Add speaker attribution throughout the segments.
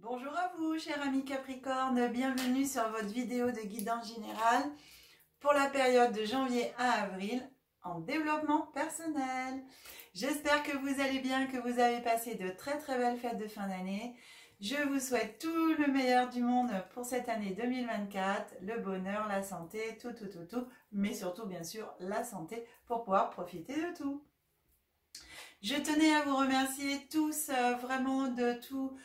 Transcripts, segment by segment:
Speaker 1: Bonjour à vous, chers amis Capricorne, bienvenue sur votre vidéo de guidance générale pour la période de janvier à avril en développement personnel. J'espère que vous allez bien, que vous avez passé de très belles fêtes de fin d'année. Je vous souhaite tout le meilleur du monde pour cette année 2024, le bonheur, la santé, tout, mais surtout bien sûr la santé pour pouvoir profiter de tout. Je tenais à vous remercier tous vraiment de tout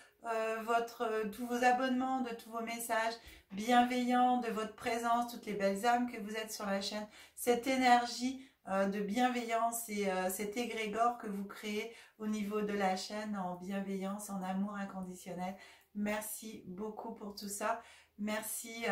Speaker 1: tous vos abonnements, de tous vos messages bienveillants, de votre présence, toutes les belles âmes que vous êtes sur la chaîne, cette énergie de bienveillance et cet égrégore que vous créez au niveau de la chaîne en bienveillance, en amour inconditionnel. Merci beaucoup pour tout ça. Merci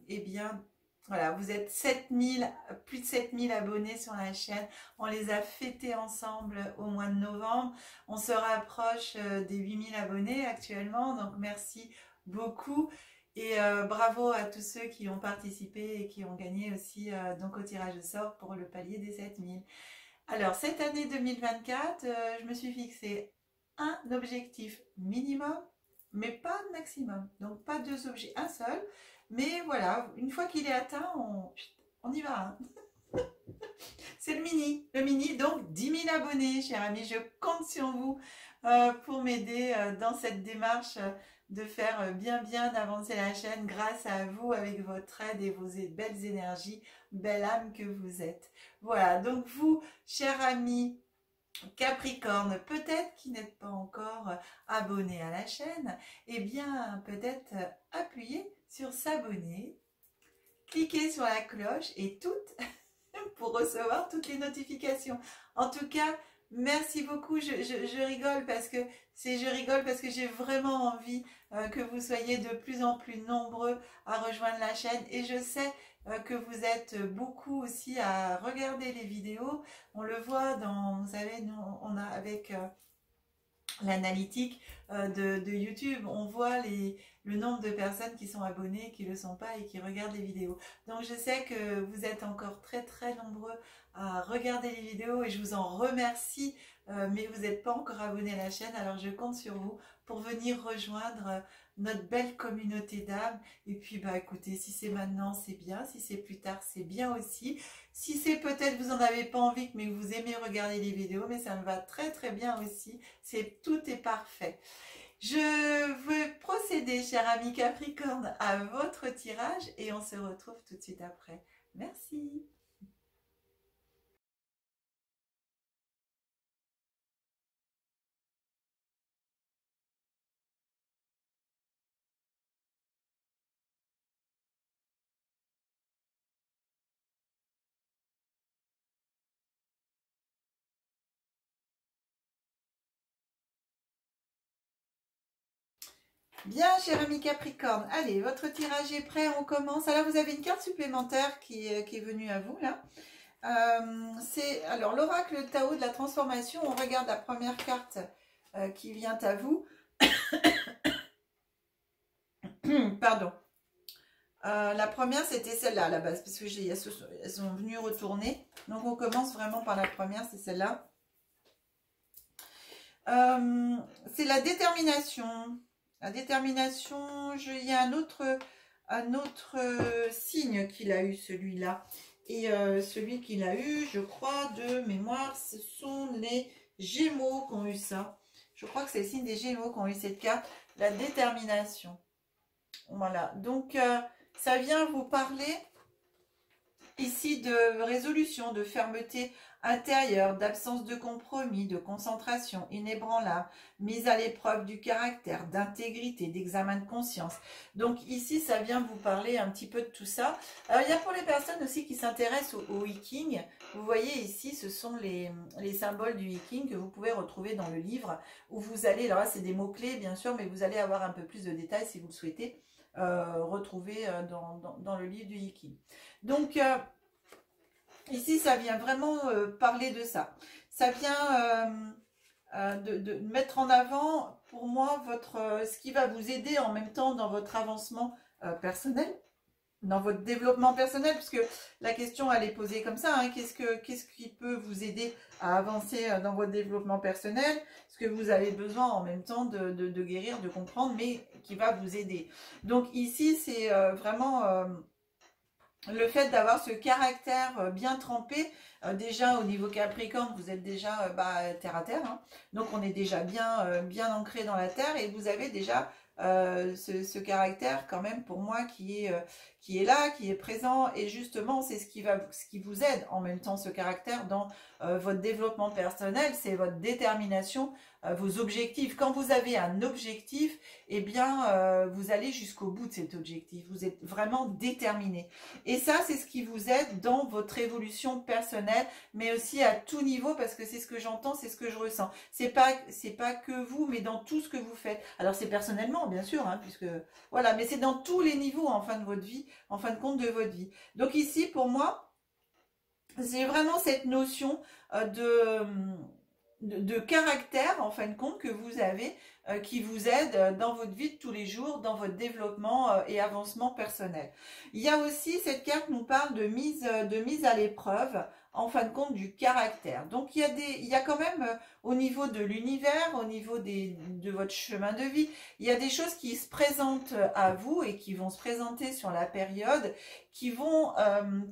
Speaker 1: et bien voilà, vous êtes 7000, plus de 7000 abonnés sur la chaîne. On les a fêtés ensemble au mois de novembre. On se rapproche des 8000 abonnés actuellement. Donc, merci beaucoup. Et bravo à tous ceux qui ont participé et qui ont gagné aussi donc au tirage au sort pour le palier des 7000. Alors, cette année 2024, je me suis fixé un objectif minimum, mais pas de maximum. Donc, pas deux objets, un seul. Mais voilà, une fois qu'il est atteint, on y va. Hein. C'est le mini, donc 10 000 abonnés, chers amis. Je compte sur vous pour m'aider dans cette démarche de faire bien d'avancer la chaîne grâce à vous avec votre aide et vos belles énergies, belle âme que vous êtes. Voilà, donc vous, chers amis Capricorne, peut-être qui n'êtes pas encore abonné à la chaîne, eh bien peut-être appuyez sur s'abonner, cliquez sur la cloche et toutes pour recevoir toutes les notifications. En tout cas, merci beaucoup. Je rigole parce que j'ai vraiment envie que vous soyez de plus en plus nombreux à rejoindre la chaîne et je sais que vous êtes beaucoup aussi à regarder les vidéos. On le voit dans, vous savez, nous, on a avec l'analytique de YouTube, on voit le nombre de personnes qui sont abonnées, qui ne le sont pas et qui regardent les vidéos. Donc je sais que vous êtes encore très nombreux à regarder les vidéos et je vous en remercie, mais vous n'êtes pas encore abonné à la chaîne, alors je compte sur vous pour venir rejoindre notre belle communauté d'âmes. Et puis bah écoutez, si c'est maintenant c'est bien, si c'est plus tard c'est bien aussi. Si c'est peut-être vous n'en avez pas envie mais que vous aimez regarder les vidéos, mais ça me va très bien aussi. Tout est parfait. Je veux procéder, cher ami Capricorne, à votre tirage et on se retrouve tout de suite après. Merci. Bien, cher ami Capricorne, allez, votre tirage est prêt, on commence. Alors, vous avez une carte supplémentaire qui est venue à vous, là. C'est alors l'oracle Tao de la transformation. On regarde la première carte qui vient à vous. Pardon. La première, c'était celle-là à la base, parce que elles sont venues retourner. Donc, on commence vraiment par la première, c'est celle-là. C'est la détermination. La détermination, il y a un autre signe qu'il a eu, celui-là. Et celui qu'il a eu, je crois, de mémoire, ce sont les Gémeaux qui ont eu ça. Je crois que c'est le signe des Gémeaux qui ont eu cette carte, la détermination. Voilà, donc ça vient vous parler ici de résolution, de fermeté intérieure, d'absence de compromis, de concentration inébranlable, mise à l'épreuve du caractère, d'intégrité, d'examen de conscience. Donc ici, ça vient vous parler un petit peu de tout ça. Alors il y a pour les personnes aussi qui s'intéressent au Viking. Vous voyez ici, ce sont les symboles du Viking que vous pouvez retrouver dans le livre où vous allez, alors là c'est des mots-clés bien sûr, mais vous allez avoir un peu plus de détails si vous le souhaitez. Retrouver dans le livre du Viking. Donc ici ça vient vraiment parler de ça. Ça vient de mettre en avant pour moi ce qui va vous aider en même temps dans votre avancement personnel. dans votre développement personnel, puisque la question elle est posée comme ça, hein, qu'est-ce qui peut vous aider à avancer dans votre développement personnel, ce que vous avez besoin en même temps de guérir, de comprendre, mais qui va vous aider. Donc ici c'est vraiment le fait d'avoir ce caractère bien trempé. Déjà au niveau Capricorne, vous êtes déjà terre à terre, hein. Donc on est déjà bien ancré dans la terre, et vous avez déjà ce caractère quand même pour moi qui est là, qui est présent, et justement c'est ce qui vous aide en même temps, ce caractère dans votre développement personnel, c'est votre détermination, vos objectifs. Quand vous avez un objectif, eh bien vous allez jusqu'au bout de cet objectif, vous êtes vraiment déterminé, et ça c'est ce qui vous aide dans votre évolution personnelle, mais aussi à tout niveau, parce que c'est ce que j'entends, c'est ce que je ressens. C'est pas que vous, mais dans tout ce que vous faites. Alors c'est personnellement, bien sûr, hein, puisque voilà, mais c'est dans tous les niveaux en fin de votre vie, en fin de compte de votre vie. Donc ici, pour moi, c'est vraiment cette notion de caractère, en fin de compte, que vous avez, qui vous aide dans votre vie de tous les jours, dans votre développement et avancement personnel. Il y a aussi, cette carte nous parle de mise à l'épreuve, en fin de compte, du caractère. Donc il y a quand même au niveau de l'univers, au niveau de votre chemin de vie, il y a des choses qui se présentent à vous et qui vont se présenter sur la période, qui vont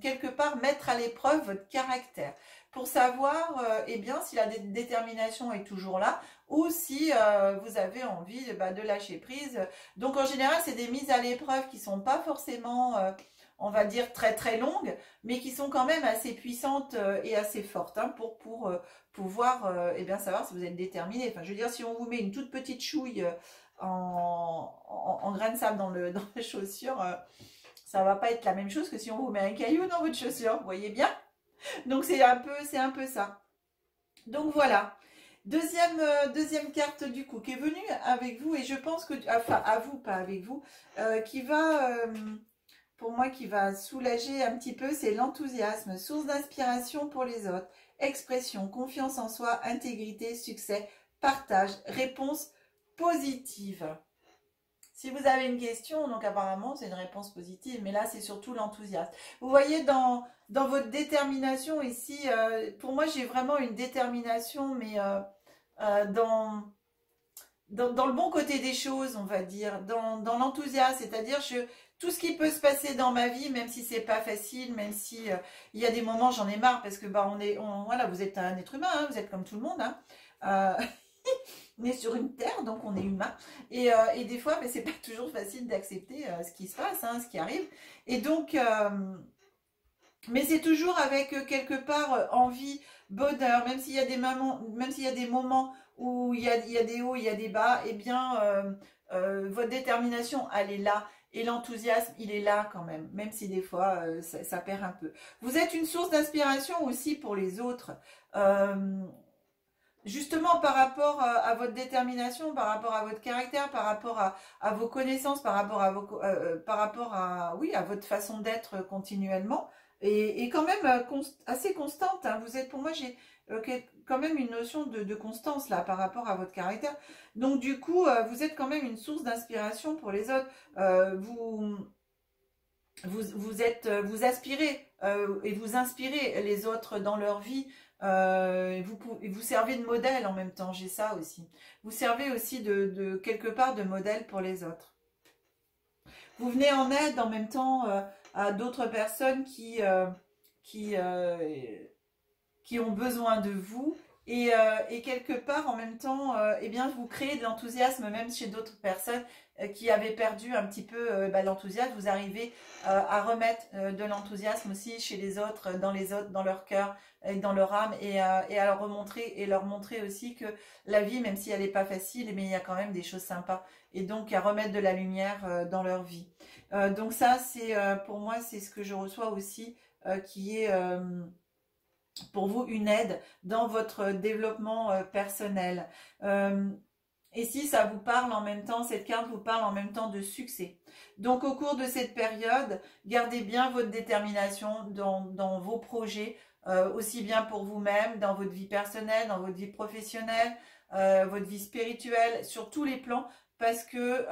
Speaker 1: quelque part mettre à l'épreuve votre caractère, pour savoir eh bien, si la détermination est toujours là, ou si vous avez envie de lâcher prise. Donc en général, c'est des mises à l'épreuve qui sont pas forcément on va dire très très longues, mais qui sont quand même assez puissantes et assez fortes, hein, pour pouvoir eh bien, savoir si vous êtes déterminé. Enfin, je veux dire, si on vous met une toute petite chouille en grain de sable dans les chaussures, ça va pas être la même chose que si on vous met un caillou dans votre chaussure, vous voyez bien. Donc c'est un peu ça. Donc voilà. Deuxième carte du coup qui est venue avec vous, et je pense que, enfin à vous, pas avec vous, qui va, pour moi, qui va soulager un petit peu, c'est l'enthousiasme, source d'inspiration pour les autres, expression, confiance en soi, intégrité, succès, partage, réponse positive. Si vous avez une question, donc apparemment c'est une réponse positive, mais là c'est surtout l'enthousiasme. Vous voyez dans votre détermination ici, pour moi j'ai vraiment une détermination, mais dans le bon côté des choses, on va dire, dans l'enthousiasme, c'est-à-dire tout ce qui peut se passer dans ma vie, même si c'est pas facile, même si il y a des moments j'en ai marre, parce que voilà, vous êtes un être humain, hein, vous êtes comme tout le monde, hein. On est sur une terre, donc on est humain, et des fois c'est pas toujours facile d'accepter ce qui se passe, hein, ce qui arrive, et donc mais c'est toujours avec quelque part envie, bonheur, même s'il y a des moments où il y a des hauts, il y a des bas, et bien votre détermination elle est là, et l'enthousiasme il est là quand même si des fois ça perd un peu. Vous êtes une source d'inspiration aussi pour les autres, justement par rapport à votre détermination, par rapport à votre caractère, par rapport à vos connaissances, par rapport à oui, à votre façon d'être continuellement, et quand même assez constante, hein. Vous êtes, pour moi, j'ai quand même une notion de constance là par rapport à votre caractère. Donc du coup, vous êtes quand même une source d'inspiration pour les autres. Vous aspirez et vous inspirez les autres dans leur vie. Vous servez de modèle en même temps, j'ai ça aussi. Vous servez aussi de quelque part de modèle pour les autres. Vous venez en aide en même temps à d'autres personnes qui ont besoin de vous, et quelque part en même temps, eh bien, vous créez de l'enthousiasme même chez d'autres personnes qui avaient perdu un petit peu l'enthousiasme. Vous arrivez à remettre de l'enthousiasme aussi chez les autres, dans leur cœur et dans leur âme, et à leur montrer aussi que la vie, même si elle n'est pas facile, mais il y a quand même des choses sympas, et donc à remettre de la lumière dans leur vie. Donc ça, c'est pour moi, c'est ce que je reçois aussi, qui est pour vous une aide dans votre développement personnel. Et si ça vous parle en même temps, cette carte vous parle en même temps de succès. Donc au cours de cette période, gardez bien votre détermination dans vos projets, aussi bien pour vous-même, dans votre vie personnelle, dans votre vie professionnelle, votre vie spirituelle, sur tous les plans, parce que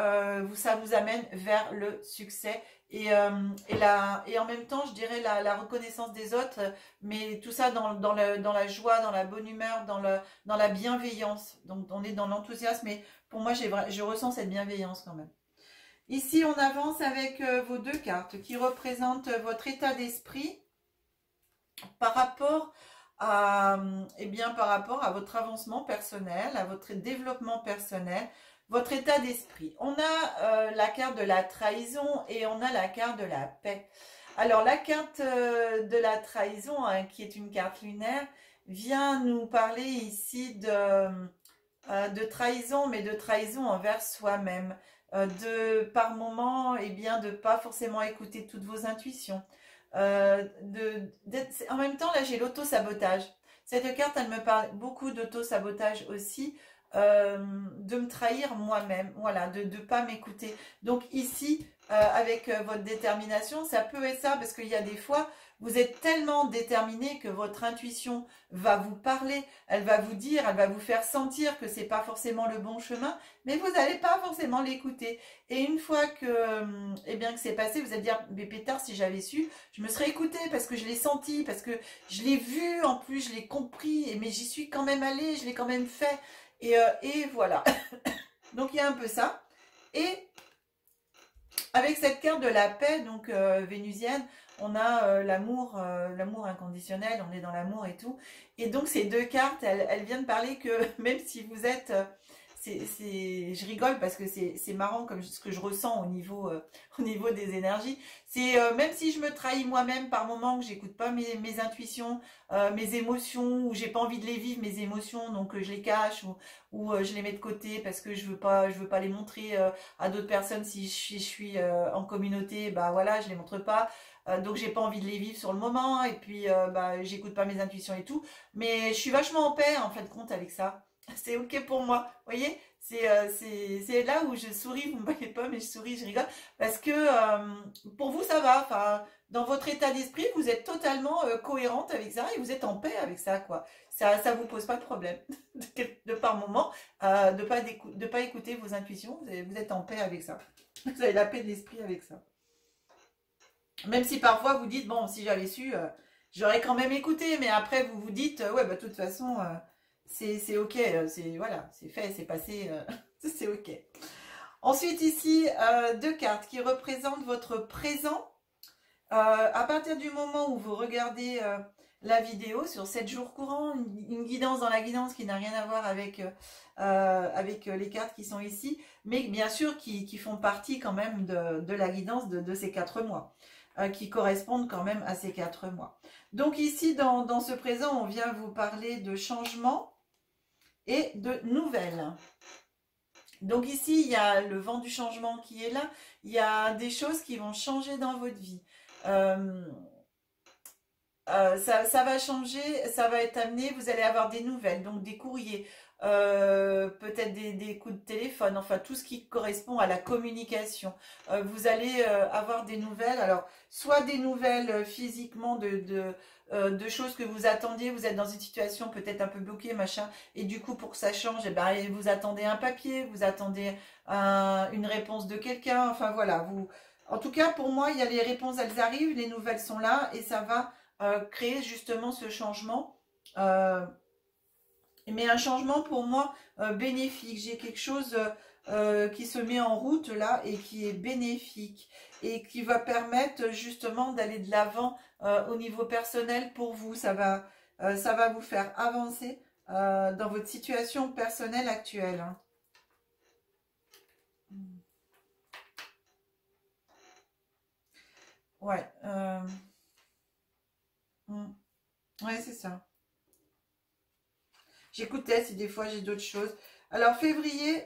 Speaker 1: ça vous amène vers le succès et en même temps, je dirais la reconnaissance des autres, mais tout ça dans la joie, dans la bonne humeur, dans la bienveillance. Donc, on est dans l'enthousiasme, mais pour moi, je ressens cette bienveillance quand même. Ici, on avance avec vos deux cartes qui représentent votre état d'esprit par rapport à, par rapport à votre avancement personnel, à votre développement personnel, votre état d'esprit. On a la carte de la trahison et on a la carte de la paix. Alors, la carte de la trahison, hein, qui est une carte lunaire, vient nous parler ici de trahison, mais de trahison envers soi-même. Par moment, de pas forcément écouter toutes vos intuitions. En même temps, là, j'ai l'auto-sabotage. Cette carte, elle me parle beaucoup d'auto-sabotage aussi, de me trahir moi-même, voilà, de ne pas m'écouter. Donc ici, avec votre détermination, ça peut être ça, parce qu'il y a des fois, vous êtes tellement déterminé que votre intuition va vous parler, elle va vous dire, elle va vous faire sentir que c'est pas forcément le bon chemin, mais vous n'allez pas forcément l'écouter. Et une fois que, que c'est passé, vous allez dire, mais pétard, si j'avais su, je me serais écoutée parce que je l'ai senti, parce que je l'ai vu, en plus, je l'ai compris, mais j'y suis quand même allée, je l'ai quand même fait. Et voilà. Donc, il y a un peu ça. Et avec cette carte de la paix, donc vénusienne, on a l'amour inconditionnel, on est dans l'amour et tout. Et donc, ces deux cartes, elles viennent parler que même si vous êtes... je rigole parce que c'est marrant comme ce que je ressens au niveau des énergies. C'est même si je me trahis moi-même par moments, que j'écoute pas mes intuitions, mes émotions, ou j'ai pas envie de les vivre mes émotions, donc je les cache ou je les mets de côté parce que je veux pas les montrer à d'autres personnes. Si je suis en communauté, bah voilà, je les montre pas. Donc j'ai pas envie de les vivre sur le moment et puis j'écoute pas mes intuitions et tout. Mais je suis vachement en paix en fin de compte avec ça. C'est ok pour moi, vous voyez, c'est là où je souris, vous ne me voyez pas, mais je souris, je rigole, parce que pour vous ça va, enfin, dans votre état d'esprit, vous êtes totalement cohérente avec ça et vous êtes en paix avec ça, quoi. Ça vous pose pas de problème, de par moment, de pas écouter vos intuitions, vous êtes en paix avec ça. Vous avez la paix de l'esprit avec ça. Même si parfois vous dites, bon, si j'avais su, j'aurais quand même écouté, mais après vous vous dites, ouais, bah de toute façon... c'est ok, voilà, c'est fait, c'est passé, c'est ok. Ensuite ici, deux cartes qui représentent votre présent. À partir du moment où vous regardez la vidéo sur 7 jours courants, une guidance dans la guidance qui n'a rien à voir avec les cartes qui sont ici, mais bien sûr qui font partie quand même de la guidance de ces 4 mois, qui correspondent quand même à ces 4 mois. Donc ici, dans ce présent, on vient vous parler de changement et de nouvelles. Donc ici, il y a le vent du changement qui est là. Il y a des choses qui vont changer dans votre vie. Ça va changer, ça va être amené, vous allez avoir des nouvelles, donc des courriers, peut-être des coups de téléphone, enfin tout ce qui correspond à la communication. Vous allez avoir des nouvelles, alors soit des nouvelles physiquement de choses que vous attendiez, vous êtes dans une situation peut-être un peu bloquée, machin, et du coup pour que ça change, eh ben, vous attendez un papier, vous attendez une réponse de quelqu'un, enfin voilà, en tout cas pour moi, il y a les réponses, elles arrivent, les nouvelles sont là, et ça va créer justement ce changement, mais un changement pour moi bénéfique. J'ai quelque chose qui se met en route là et qui est bénéfique et qui va permettre justement d'aller de l'avant au niveau personnel pour vous. Ça va vous faire avancer dans votre situation personnelle actuelle, hein. Ouais. Ouais, c'est ça. J'écoutais si des fois j'ai d'autres choses. Alors, février,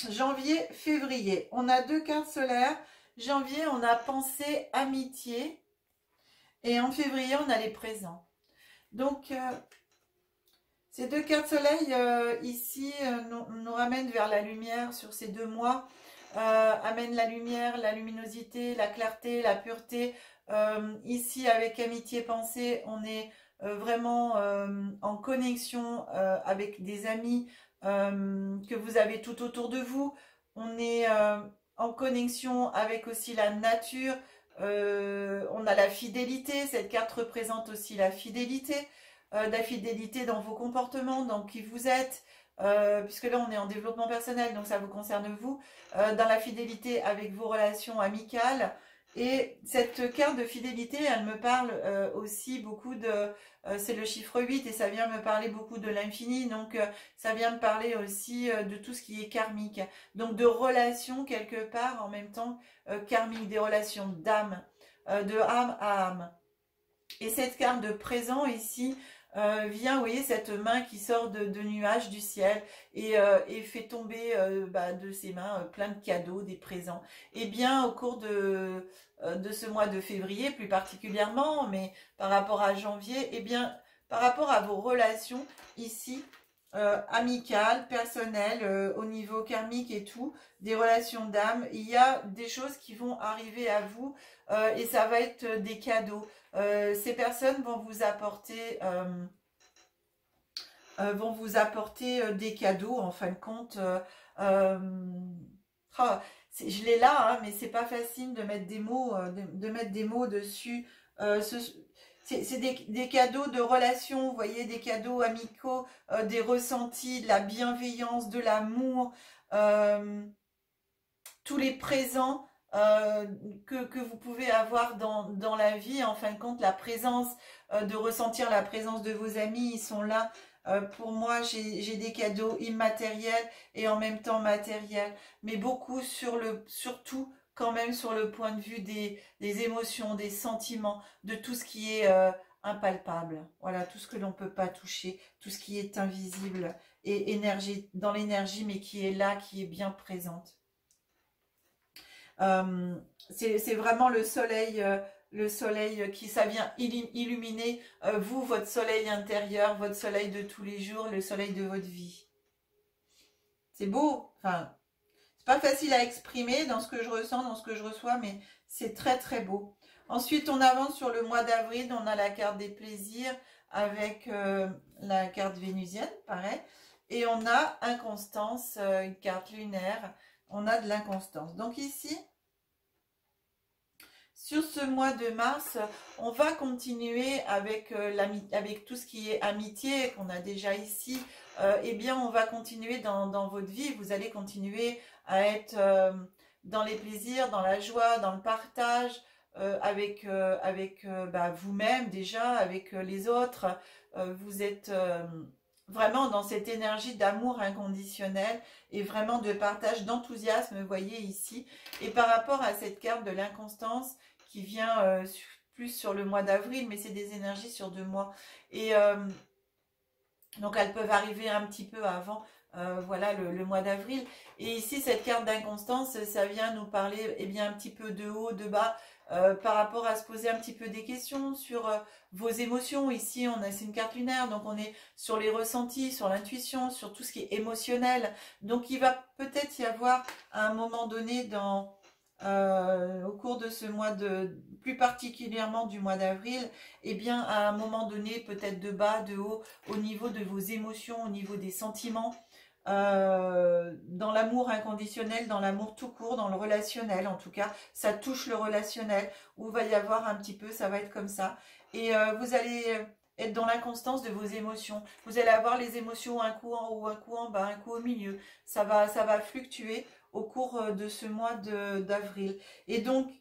Speaker 1: janvier, février. On a deux cartes solaires. Janvier, on a pensée, amitié. Et en février, on a les présents. Donc, ces deux cartes soleil ici nous ramènent vers la lumière sur ces 2 mois. Amènent la lumière, la luminosité, la clarté, la pureté. Ici, avec amitié, pensée, on est vraiment en connexion avec des amis que vous avez tout autour de vous. On est en connexion avec aussi la nature. On a la fidélité, cette carte représente aussi la fidélité dans vos comportements, dans qui vous êtes, puisque là on est en développement personnel, donc ça vous concerne vous, dans la fidélité avec vos relations amicales. Et cette carte de fidélité, elle me parle aussi beaucoup de... c'est le chiffre 8 et ça vient me parler beaucoup de l'infini. Donc ça vient me parler aussi de tout ce qui est karmique. Donc de relations quelque part en même temps karmiques, des relations d'âme, de âme à âme. Et cette carte de présent ici vient, vous voyez, cette main qui sort de nuages du ciel et fait tomber de ses mains plein de cadeaux, des présents. Et bien au cours de ce mois de février plus particulièrement, mais par rapport à janvier, et bien par rapport à vos relations ici, amicales, personnelles, au niveau karmique et tout, des relations d'âme, il y a des choses qui vont arriver à vous et ça va être des cadeaux. Ces personnes vont vous apporter des cadeaux en fin de compte. Je l'ai là, hein, mais c'est pas facile de mettre des mots, de mettre des mots dessus. C'est des cadeaux de relations, vous voyez, des cadeaux amicaux, des ressentis, de la bienveillance, de l'amour, tous les présents que vous pouvez avoir dans la vie. En fin de compte, la présence, de ressentir la présence de vos amis, ils sont là. Pour moi, j'ai des cadeaux immatériels et en même temps matériels, mais beaucoup surtout quand même sur le point de vue des émotions, des sentiments, de tout ce qui est impalpable. Voilà, tout ce que l'on ne peut pas toucher, tout ce qui est invisible et dans l'énergie, mais qui est là, qui est bien présente. C'est vraiment le soleil qui ça vient illuminer vous, votre soleil intérieur, votre soleil de tous les jours, le soleil de votre vie. C'est beau, enfin, c'est pas facile à exprimer dans ce que je ressens, dans ce que je reçois, mais c'est très très beau. Ensuite, on avance sur le mois d'avril, on a la carte des plaisirs avec la carte vénusienne, pareil, et on a inconstance, une carte lunaire, on a de l'inconstance. Donc ici, sur ce mois de mars, on va continuer avec, avec tout ce qui est amitié qu'on a déjà ici. Eh bien, on va continuer dans votre vie. Vous allez continuer à être dans les plaisirs, dans la joie, dans le partage, avec vous-même déjà, avec les autres. Vous êtes vraiment dans cette énergie d'amour inconditionnel et vraiment de partage, d'enthousiasme, vous voyez ici. Et par rapport à cette carte de l'inconstance qui vient plus sur le mois d'avril, mais c'est des énergies sur 2 mois. Et donc elles peuvent arriver un petit peu avant, voilà, le mois d'avril. Et ici, cette carte d'inconstance, ça vient nous parler un petit peu de haut, de bas, par rapport à se poser un petit peu des questions sur vos émotions. Ici, c'est une carte lunaire, donc on est sur les ressentis, sur l'intuition, sur tout ce qui est émotionnel. Donc il va peut-être y avoir à un moment donné au cours de ce mois plus particulièrement du mois d'avril, à un moment donné, peut-être de bas, de haut, au niveau de vos émotions, au niveau des sentiments, dans l'amour inconditionnel, dans l'amour tout court, dans le relationnel en tout cas, ça touche le relationnel, où il va y avoir un petit peu, ça va être comme ça, et vous allez être dans l'inconstance de vos émotions, vous allez avoir les émotions un coup en haut, un coup en bas, un coup au milieu, ça va fluctuer au cours de ce mois d'avril. Et donc,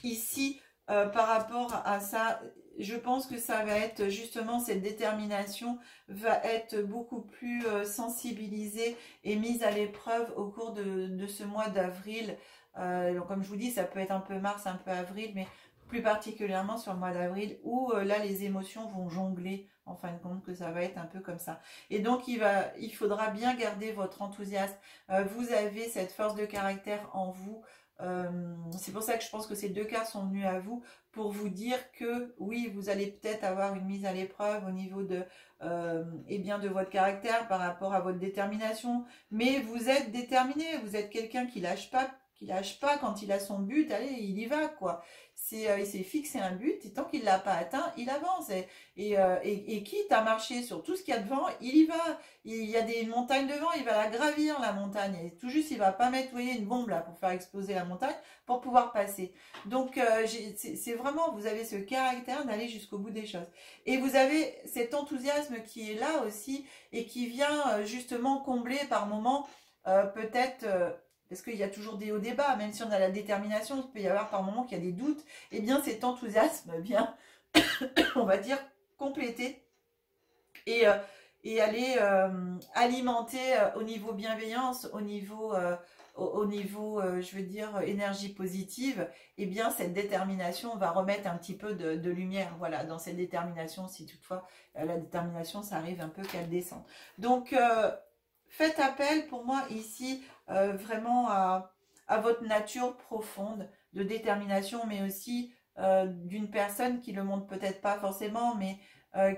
Speaker 1: ici, par rapport à ça, je pense que ça va être justement cette détermination va être beaucoup plus sensibilisée et mise à l'épreuve au cours de ce mois d'avril. Donc comme je vous dis, ça peut être un peu mars, un peu avril, mais plus particulièrement sur le mois d'avril où là les émotions vont jongler, en fin de compte, que ça va être un peu comme ça. Et donc il faudra bien garder votre enthousiasme. Vous avez cette force de caractère en vous. C'est pour ça que je pense que ces 2 cartes sont venues à vous pour vous dire que oui, vous allez peut-être avoir une mise à l'épreuve au niveau de votre caractère par rapport à votre détermination, mais vous êtes déterminé, vous êtes quelqu'un qui lâche pas qu'il lâche pas quand il a son but, allez, il y va, quoi. Il s'est fixé un but et tant qu'il ne l'a pas atteint, il avance. Et quitte à marcher sur tout ce qu'il y a devant, il y va. Il y a des montagnes devant, il va la gravir, la montagne. Et tout juste, il ne va pas mettre, vous voyez, une bombe là pour faire exploser la montagne pour pouvoir passer. Donc, c'est vraiment, vous avez ce caractère d'aller jusqu'au bout des choses. Et vous avez cet enthousiasme qui est là aussi et qui vient justement combler par moments peut-être... parce qu'il y a toujours des hauts et des bas, même si on a la détermination, il peut y avoir par moments qu'il y a des doutes, et bien cet enthousiasme vient, on va dire, compléter et aller alimenter au niveau bienveillance, au niveau, je veux dire, énergie positive, et bien cette détermination va remettre un petit peu de lumière, voilà, dans cette détermination, si toutefois la détermination, ça arrive un peu qu'elle descend. Donc, faites appel pour moi ici vraiment à votre nature profonde de détermination, mais aussi d'une personne qui le montre peut-être pas forcément, mais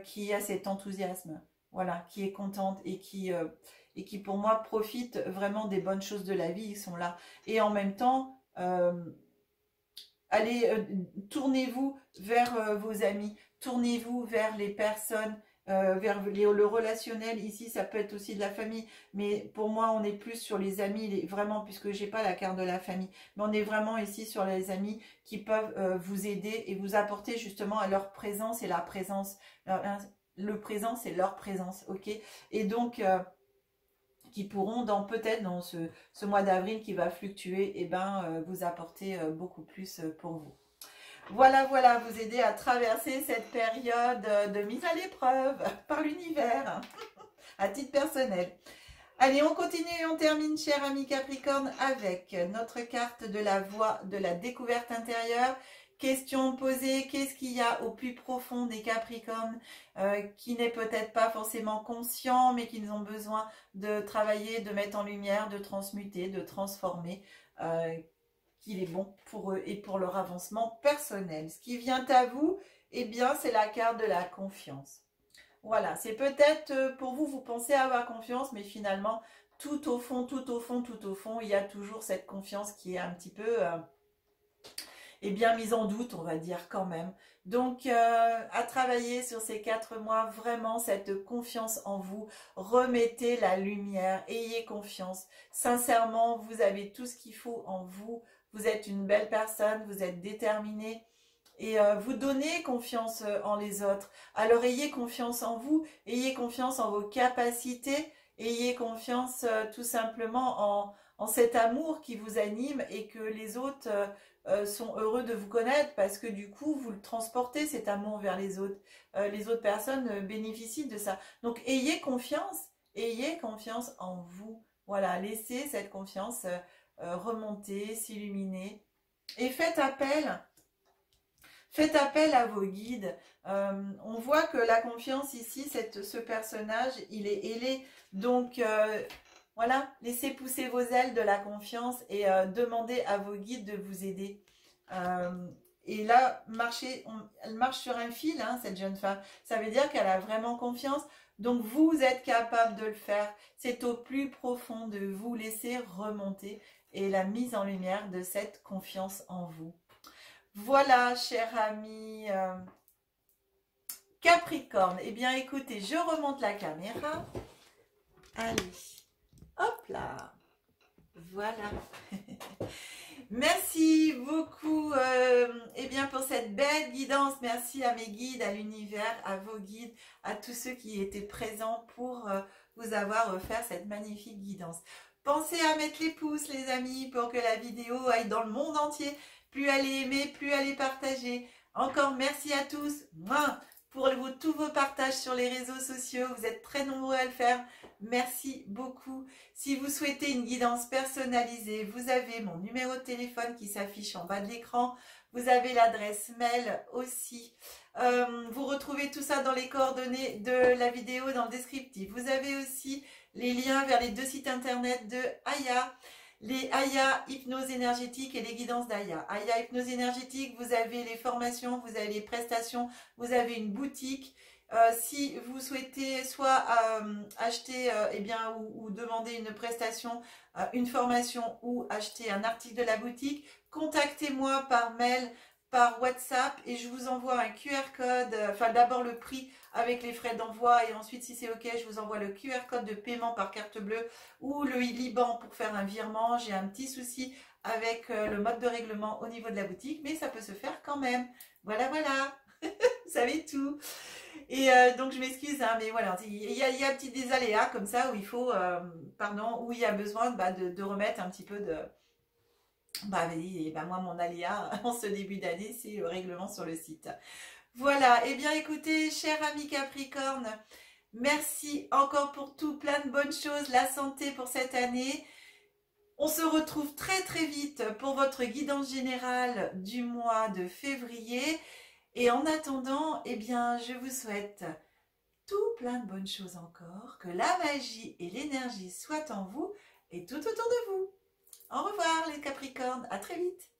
Speaker 1: qui a cet enthousiasme, voilà, qui est contente et qui pour moi profite vraiment des bonnes choses de la vie, ils sont là. Et en même temps, allez, tournez-vous vers vos amis, tournez-vous vers les personnes, vers le relationnel. Ici ça peut être aussi de la famille, mais pour moi on est plus sur les amis, vraiment, puisque j'ai pas la carte de la famille, mais on est vraiment ici sur les amis qui peuvent vous aider et vous apporter justement à leur présence et la présence, le présent c'est leur présence, ok, et donc qui pourront peut-être dans ce mois d'avril qui va fluctuer, et vous apporter beaucoup plus pour vous. Voilà, voilà, vous aider à traverser cette période de mise à l'épreuve par l'univers, à titre personnel. Allez, on continue et on termine, cher ami Capricorne, avec notre carte de la voie de la découverte intérieure. Question posée, qu'est-ce qu'il y a au plus profond des Capricornes qui n'est peut-être pas forcément conscient, mais qu'ils ont besoin de travailler, de mettre en lumière, de transmuter, de transformer, qu'il est bon pour eux et pour leur avancement personnel. Ce qui vient à vous, eh bien, c'est la carte de la confiance. Voilà, c'est peut-être pour vous, vous pensez avoir confiance, mais finalement, tout au fond, il y a toujours cette confiance qui est un petit peu, eh bien, mise en doute, on va dire quand même. Donc, à travailler sur ces 4 mois, vraiment cette confiance en vous, remettez la lumière, ayez confiance. Sincèrement, vous avez tout ce qu'il faut en vous. Vous êtes une belle personne, vous êtes déterminé et vous donnez confiance en les autres. Alors ayez confiance en vous, ayez confiance en vos capacités, ayez confiance tout simplement en cet amour qui vous anime et que les autres sont heureux de vous connaître parce que du coup vous le transportez cet amour vers les autres. Les autres personnes bénéficient de ça. Donc ayez confiance en vous. Voilà, laissez cette confiance remonter, s'illuminer et faites appel à vos guides. On voit que la confiance ici, ce personnage, il est ailé, donc voilà, laissez pousser vos ailes de la confiance et demandez à vos guides de vous aider. Et là, elle marche sur un fil, hein, cette jeune femme, ça veut dire qu'elle a vraiment confiance. Donc vous êtes capable de le faire, c'est au plus profond de vous laisser remonter et la mise en lumière de cette confiance en vous. Voilà, cher ami Capricorne. Eh bien, écoutez, je remonte la caméra. Allez, hop là. Voilà. Merci beaucoup eh bien, pour cette belle guidance. Merci à mes guides, à l'univers, à vos guides, à tous ceux qui étaient présents pour vous avoir offert cette magnifique guidance. Pensez à mettre les pouces, les amis, pour que la vidéo aille dans le monde entier. Plus à les aimer, plus à les partager. Encore merci à tous pour tous vos partages sur les réseaux sociaux. Vous êtes très nombreux à le faire. Merci beaucoup. Si vous souhaitez une guidance personnalisée, vous avez mon numéro de téléphone qui s'affiche en bas de l'écran. Vous avez l'adresse mail aussi. Vous retrouvez tout ça dans les coordonnées de la vidéo dans le descriptif. Vous avez aussi les liens vers les 2 sites internet de Aya. les Aya hypnose énergétique et les guidances d'Aya. Aya hypnose énergétique, vous avez les formations, vous avez les prestations, vous avez une boutique. Si vous souhaitez soit acheter eh bien, ou demander une prestation, une formation ou acheter un article de la boutique, contactez-moi par mail, par WhatsApp et je vous envoie un QR code, enfin d'abord le prix avec les frais d'envoi et ensuite si c'est ok je vous envoie le QR code de paiement par carte bleue ou le Liban pour faire un virement. J'ai un petit souci avec le mode de règlement au niveau de la boutique mais ça peut se faire quand même. Voilà, voilà, vous savez tout. Et donc je m'excuse, hein, mais voilà, il y a un petit des aléas comme ça où il faut, pardon, où il y a besoin de remettre un petit peu de... Bah oui, et bah moi mon aléa en ce début d'année, c'est le règlement sur le site. Voilà, et bien écoutez, cher ami Capricorne, merci encore pour tout, plein de bonnes choses, la santé pour cette année. On se retrouve très très vite pour votre guidance générale du mois de février. Et en attendant, eh bien, je vous souhaite tout plein de bonnes choses encore, que la magie et l'énergie soient en vous et tout autour de vous. Au revoir les Capricornes, à très vite.